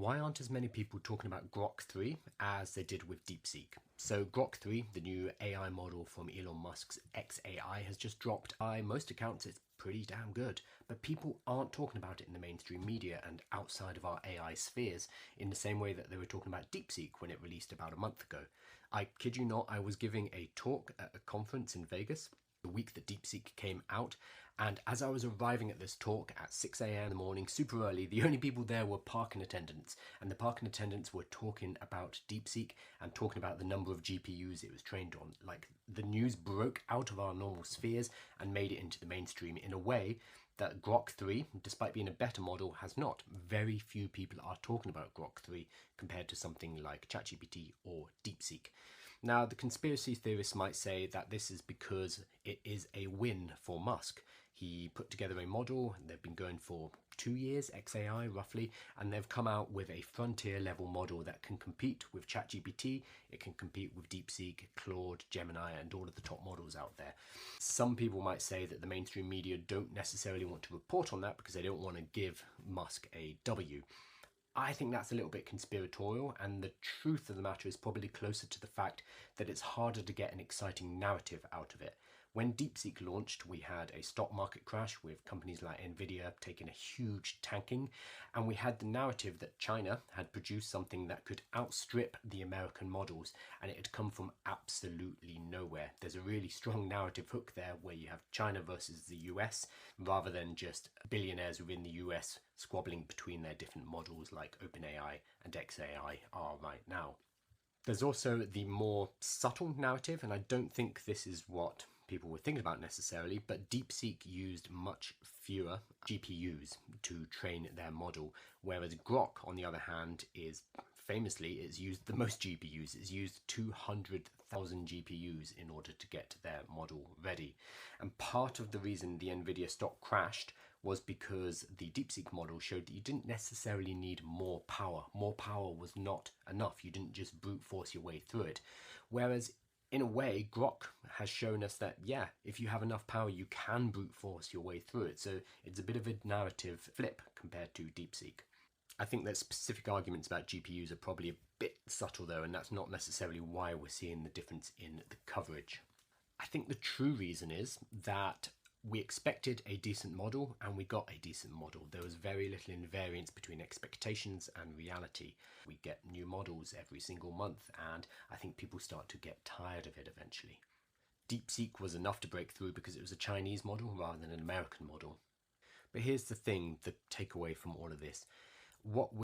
Why aren't as many people talking about Grok 3 as they did with DeepSeek? So Grok 3, the new AI model from Elon Musk's XAI, has just dropped. By most accounts, it's pretty damn good, but people aren't talking about it in the mainstream media and outside of our AI spheres in the same way that they were talking about DeepSeek when it released about a month ago. I kid you not, I was giving a talk at a conference in Vegas the week that DeepSeek came out, and as I was arriving at this talk at 6 a.m. in the morning, super early, the only people there were parking attendants, and the parking attendants were talking about DeepSeek and talking about the number of GPUs it was trained on. Like, the news broke out of our normal spheres and made it into the mainstream in a way that Grok 3, despite being a better model, has not. Very few people are talking about Grok 3 compared to something like ChatGPT or DeepSeek. Now, the conspiracy theorists might say that this is because it is a win for Musk. He put together a model, and they've been going for 2 years, XAI roughly, and they've come out with a frontier level model that can compete with ChatGPT, it can compete with DeepSeek, Claude, Gemini, and all of the top models out there. Some people might say that the mainstream media don't necessarily want to report on that because they don't want to give Musk a W. I think that's a little bit conspiratorial, and the truth of the matter is probably closer to the fact that it's harder to get an exciting narrative out of it. When DeepSeek launched, we had a stock market crash with companies like Nvidia taking a huge tanking, and we had the narrative that China had produced something that could outstrip the American models, and it had come from absolutely nowhere. There's a really strong narrative hook there where you have China versus the US, rather than just billionaires within the US squabbling between their different models like OpenAI and XAI are right now. There's also the more subtle narrative, and I don't think this is what people were thinking about necessarily, but DeepSeek used much fewer GPUs to train their model, whereas Grok, on the other hand, it's used the most GPUs. It's used 200,000 GPUs in order to get their model ready. And part of the reason the Nvidia stock crashed was because the DeepSeek model showed that you didn't necessarily need more power. More power was not enough. You didn't just brute force your way through it. Whereas in a way, Grok has shown us that, yeah, if you have enough power, you can brute force your way through it. So it's a bit of a narrative flip compared to DeepSeek. I think that specific arguments about GPUs are probably a bit subtle though, and that's not necessarily why we're seeing the difference in the coverage. I think the true reason is that we expected a decent model and we got a decent model. There was very little invariance between expectations and reality. We get new models every single month, and I think people start to get tired of it eventually. DeepSeek was enough to break through because it was a Chinese model rather than an American model. But here's the thing, the takeaway from all of this. What